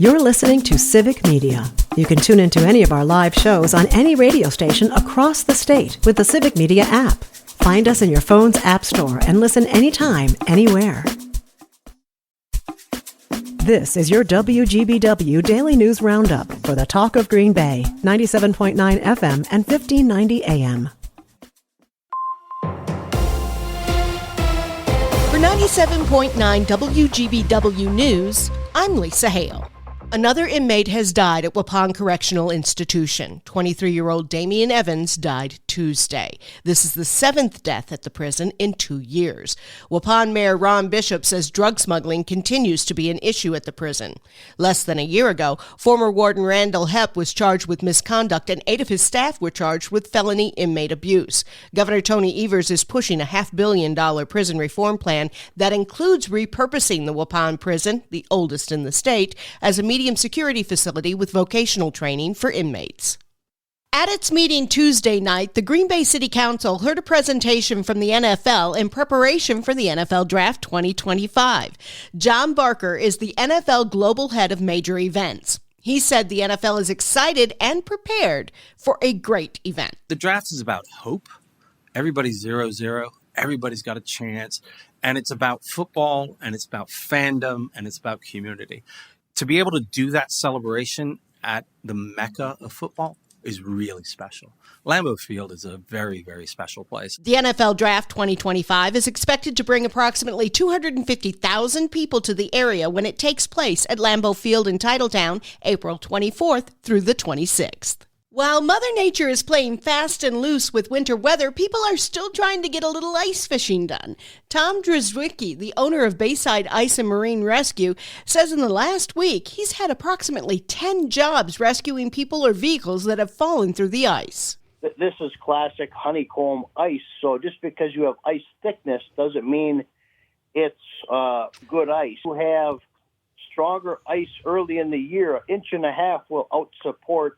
You're listening to Civic Media. You can tune into any of our live shows on any radio station across the state with the Civic Media app. Find us in your phone's app store and listen anytime, anywhere. This is your WGBW Daily News Roundup for the Talk of Green Bay, 97.9 FM and 1590 AM. For 97.9 WGBW News, I'm Lisa Hale. Another inmate has died at Waupun Correctional Institution. 23-year-old Damian Evans died Tuesday. This is the seventh death at the prison in 2 years. Waupun Mayor Ron Bishop says drug smuggling continues to be an issue at the prison. Less than a year ago, former Warden Randall Hepp was charged with misconduct and 8 of his staff were charged with felony inmate abuse. Governor Tony Evers is pushing a $500 million prison reform plan that includes repurposing the Waupun prison, the oldest in the state, as a medium security facility with vocational training for inmates. At its meeting Tuesday night, the Green Bay City Council heard a presentation from the NFL in preparation for the NFL Draft 2025. John Barker is the NFL Global Head of Major Events. He said the NFL is excited and prepared for a great event. The draft is about hope. Everybody's 0-0. Everybody's got a chance. And it's about football, and it's about fandom, and it's about community. To be able to do that celebration at the Mecca of football is really special. Lambeau Field is a very, very special place. The NFL Draft 2025 is expected to bring approximately 250,000 people to the area when it takes place at Lambeau Field in Titletown, April 24th through the 26th. While Mother Nature is playing fast and loose with winter weather, people are still trying to get a little ice fishing done. Tom Drzwicki, the owner of Bayside Ice and Marine Rescue, says in the last week he's had approximately 10 jobs rescuing people or vehicles that have fallen through the ice. This is classic honeycomb ice, so just because you have ice thickness doesn't mean it's good ice. You have stronger ice early in the year. 1.5 inches will outsupport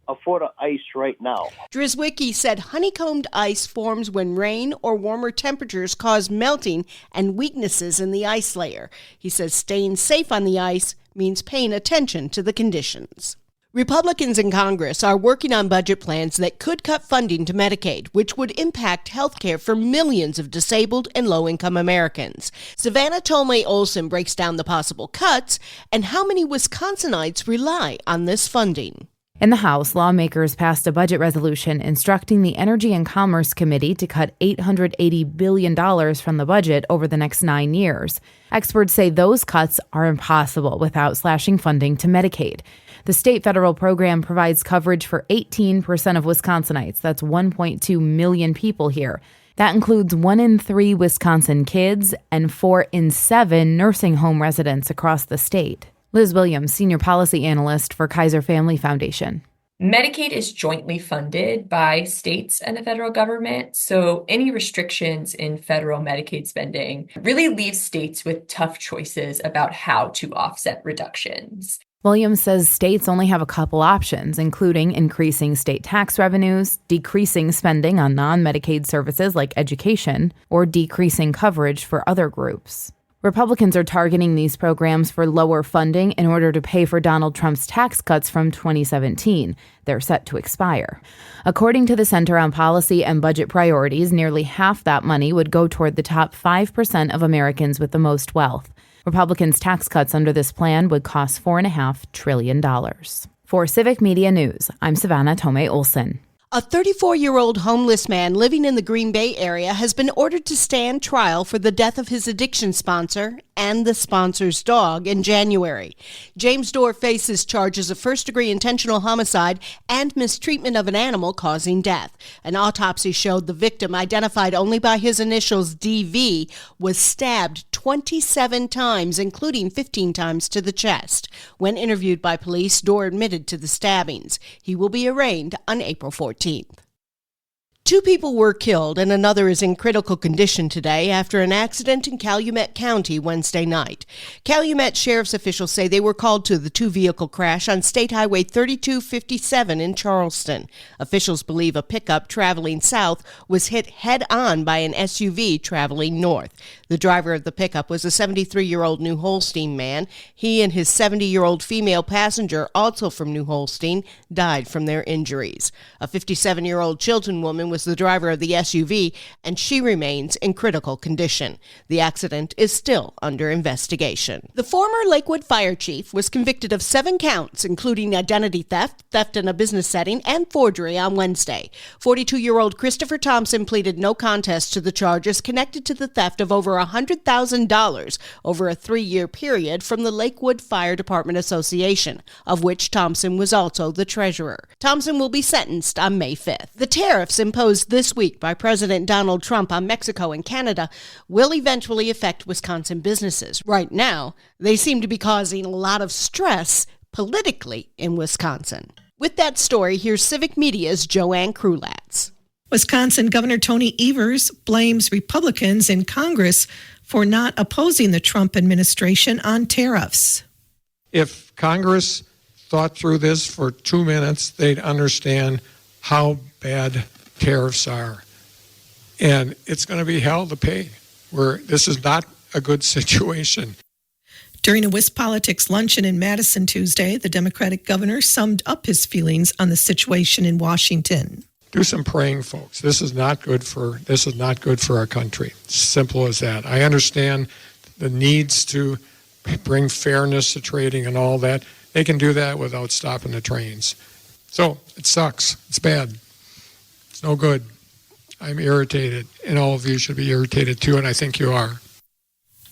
a foot of ice right now. Drzwicki said honeycombed ice forms when rain or warmer temperatures cause melting and weaknesses in the ice layer. He says staying safe on the ice means paying attention to the conditions. Republicans in Congress are working on budget plans that could cut funding to Medicaid, which would impact health care for millions of disabled and low-income Americans. Savannah Tolmay-Olson breaks down the possible cuts and how many Wisconsinites rely on this funding. In the House, lawmakers passed a budget resolution instructing the Energy and Commerce Committee to cut $880 billion from the budget over the next 9 years. Experts say those cuts are impossible without slashing funding to Medicaid. The state federal program provides coverage for 18% of Wisconsinites. That's 1.2 million people here. That includes 1 in 3 Wisconsin kids and 4 in 7 nursing home residents across the state. Liz Williams, Senior Policy Analyst for Kaiser Family Foundation. Medicaid is jointly funded by states and the federal government, so any restrictions in federal Medicaid spending really leave states with tough choices about how to offset reductions. Williams says states only have a couple options, including increasing state tax revenues, decreasing spending on non-Medicaid services like education, or decreasing coverage for other groups. Republicans are targeting these programs for lower funding in order to pay for Donald Trump's tax cuts from 2017. They're set to expire. According to the Center on Policy and Budget Priorities, nearly half that money would go toward the top 5% of Americans with the most wealth. Republicans' tax cuts under this plan would cost $4.5 trillion. For Civic Media News, I'm Savannah Tolmay-Olson. A 34-year-old homeless man living in the Green Bay area has been ordered to stand trial for the death of his addiction sponsor and the sponsor's dog in January. James Dorr faces charges of first-degree intentional homicide and mistreatment of an animal causing death. An autopsy showed the victim, identified only by his initials DV, was stabbed 27 times, including 15 times to the chest. When interviewed by police, Dorr admitted to the stabbings. He will be arraigned on April 14th. 2 people were killed and another is in critical condition today after an accident in Calumet County Wednesday night. Calumet sheriff's officials say they were called to the 2-vehicle crash on State Highway 3257 in Charleston. Officials believe a pickup traveling south was hit head-on by an SUV traveling north. The driver of the pickup was a 73-year-old New Holstein man. He and his 70-year-old female passenger, also from New Holstein, died from their injuries. A 57-year-old Chilton woman was the driver of the SUV, and she remains in critical condition. The accident is still under investigation. The former Lakewood fire chief was convicted of 7 counts, including identity theft, theft in a business setting, and forgery on Wednesday. 42-year-old Christopher Thompson pleaded no contest to the charges connected to the theft of over $100,000 over a 3-year period from the Lakewood Fire Department Association, of which Thompson was also the treasurer. Thompson will be sentenced on May 5th. The tariffs imposed this week by President Donald Trump on Mexico and Canada will eventually affect Wisconsin businesses. Right now, they seem to be causing a lot of stress politically in Wisconsin. With that story, here's Civic Media's Joanne Krulatz. Wisconsin Governor Tony Evers blames Republicans in Congress for not opposing the Trump administration on tariffs. If Congress thought through this for 2 minutes, they'd understand how bad tariffs are. And it's going to be hell to pay. This is not a good situation. During a WisPolitics luncheon in Madison Tuesday, the Democratic governor summed up his feelings on the situation in Washington. Do some praying, folks. This is not good for our country. Simple as that. I understand the needs to bring fairness to trading and all that. They can do that without stopping the trains. So it sucks. It's bad. It's no good. I'm irritated, and all of you should be irritated too, and I think you are.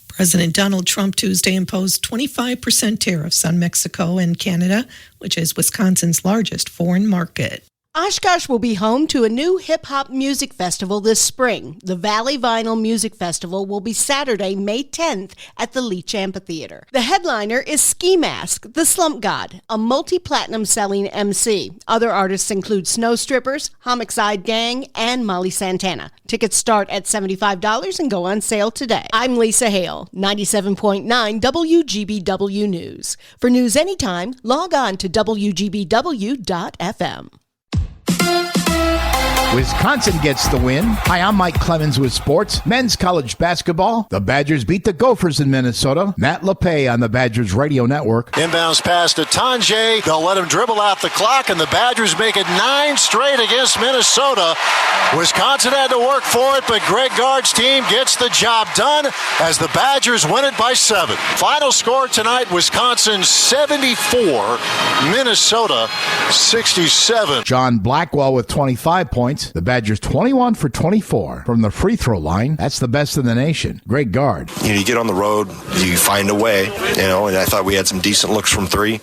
President Donald Trump Tuesday imposed 25% tariffs on Mexico and Canada, which is Wisconsin's largest foreign market. Oshkosh will be home to a new hip-hop music festival this spring. The Valley Vinyl Music Festival will be Saturday, May 10th at the Leach Amphitheater. The headliner is Ski Mask, the Slump God, a multi-platinum selling MC. Other artists include Snow Strippers, Homicide Gang, and Molly Santana. Tickets start at $75 and go on sale today. I'm Lisa Hale, 97.9 WGBW News. For news anytime, log on to WGBW.FM. Wisconsin gets the win. Hi, I'm Mike Clemens with sports. Men's college basketball. The Badgers beat the Gophers in Minnesota. Matt LePay on the Badgers Radio Network. Inbounds pass to Tanjay. They'll let him dribble out the clock, and the Badgers make it 9 straight against Minnesota. Wisconsin had to work for it, but Greg Gard's team gets the job done as the Badgers win it by 7. Final score tonight, Wisconsin 74, Minnesota 67. John Blackwell with 25 points. The Badgers 21 for 24 from the free throw line. That's the best in the nation. Greg Gard. You get on the road, you find a way, and I thought we had some decent looks from 3.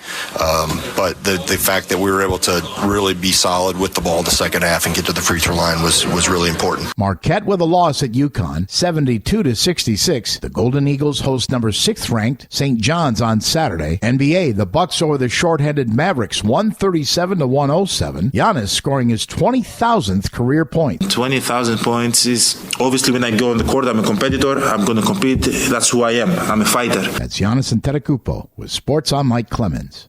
But the fact that we were able to really be solid with the ball in the second half and get to the free throw line was really important. Marquette with a loss at UConn, 72-66. The Golden Eagles host number 6th ranked St. John's on Saturday. NBA, the Bucks over the short-handed Mavericks, 137-107. Giannis scoring his 20,000th career point. 20,000 points is obviously when I go on the court, I'm a competitor. I'm going to compete. That's who I am. I'm a fighter. That's Giannis Antetokounmpo with Sports. I'm Mike Clemens.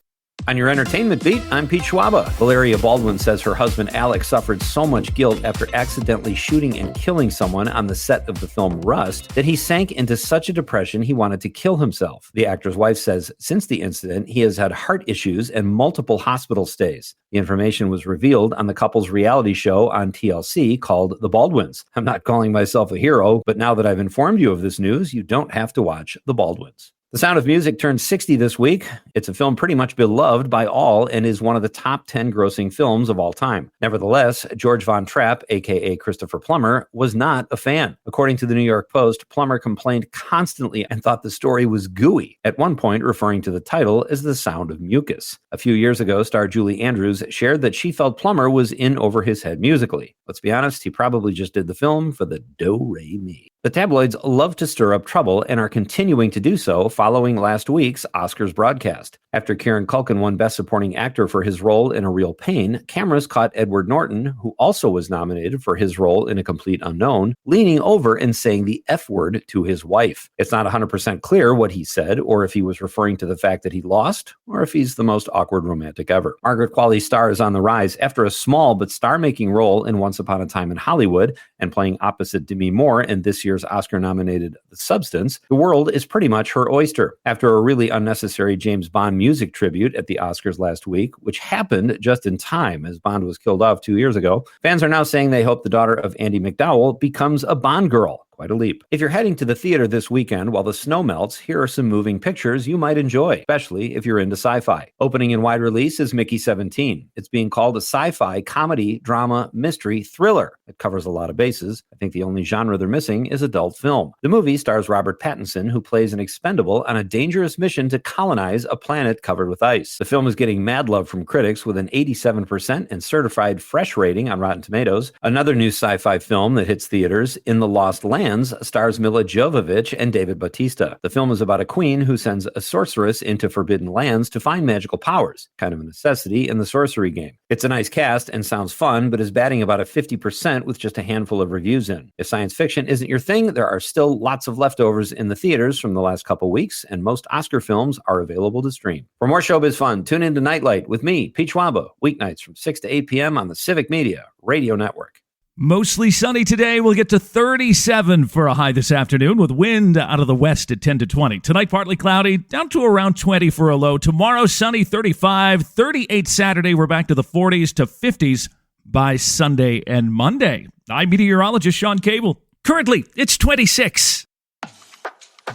On your entertainment beat, I'm Pete Schwaba. Valeria Baldwin says her husband Alex suffered so much guilt after accidentally shooting and killing someone on the set of the film Rust that he sank into such a depression he wanted to kill himself. The actor's wife says since the incident, he has had heart issues and multiple hospital stays. The information was revealed on the couple's reality show on TLC called The Baldwins. I'm not calling myself a hero, but now that I've informed you of this news, you don't have to watch The Baldwins. The Sound of Music turned 60 this week. It's a film pretty much beloved by all and is one of the top 10 grossing films of all time. Nevertheless, George Von Trapp, a.k.a. Christopher Plummer, was not a fan. According to the New York Post, Plummer complained constantly and thought the story was gooey, at one point referring to the title as The Sound of Mucus. A few years ago, star Julie Andrews shared that she felt Plummer was in over his head musically. Let's be honest, he probably just did the film for the do-re-mi. The tabloids love to stir up trouble and are continuing to do so following last week's Oscars broadcast. After Kieran Culkin won Best Supporting Actor for his role in A Real Pain, cameras caught Edward Norton, who also was nominated for his role in A Complete Unknown, leaning over and saying the F word to his wife. It's not 100% clear what he said, or if he was referring to the fact that he lost, or if he's the most awkward romantic ever. Margaret Qualley's star is on the rise after a small but star-making role in Once Upon a Time in Hollywood and playing opposite Demi Moore in this year's Oscar-nominated The Substance. The world is pretty much her oyster. After a really unnecessary James Bond music tribute at the Oscars last week, which happened just in time as Bond was killed off 2 years ago, fans are now saying they hope the daughter of Andy McDowell becomes a Bond girl. Quite a leap. If you're heading to the theater this weekend while the snow melts, here are some moving pictures you might enjoy, especially if you're into sci-fi. Opening in wide release is Mickey 17. It's being called a sci-fi comedy, drama, mystery, thriller. It covers a lot of bases. I think the only genre they're missing is adult film. The movie stars Robert Pattinson, who plays an expendable on a dangerous mission to colonize a planet covered with ice. The film is getting mad love from critics with an 87% and certified fresh rating on Rotten Tomatoes. Another new sci-fi film that hits theaters, In the Lost Land, stars Mila Jovovich and David Bautista. The film is about a queen who sends a sorceress into forbidden lands to find magical powers, kind of a necessity in the sorcery game. It's a nice cast and sounds fun, but is batting about a 50% with just a handful of reviews in. If science fiction isn't your thing, there are still lots of leftovers in the theaters from the last couple weeks, and most Oscar films are available to stream. For more showbiz fun, tune in to Nightlight with me, Pete Schwaba, weeknights from 6 to 8 p.m. on the Civic Media Radio Network. Mostly sunny today. We'll get to 37 for a high this afternoon with wind out of the west at 10 to 20. Tonight, partly cloudy, down to around 20 for a low. Tomorrow, sunny, 35, 38 Saturday. We're back to the 40s to 50s by Sunday and Monday. I'm meteorologist Sean Cable. Currently, it's 26.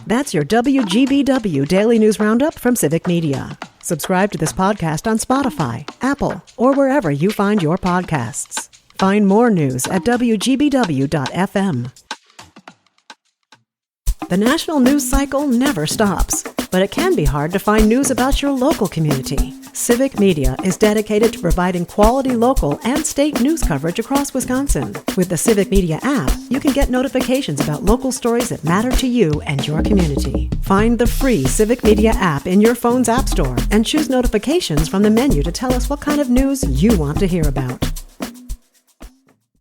That's your WGBW Daily News Roundup from Civic Media. Subscribe to this podcast on Spotify, Apple, or wherever you find your podcasts. Find more news at WGBW.FM. The national news cycle never stops, but it can be hard to find news about your local community. Civic Media is dedicated to providing quality local and state news coverage across Wisconsin. With the Civic Media app, you can get notifications about local stories that matter to you and your community. Find the free Civic Media app in your phone's app store and choose notifications from the menu to tell us what kind of news you want to hear about.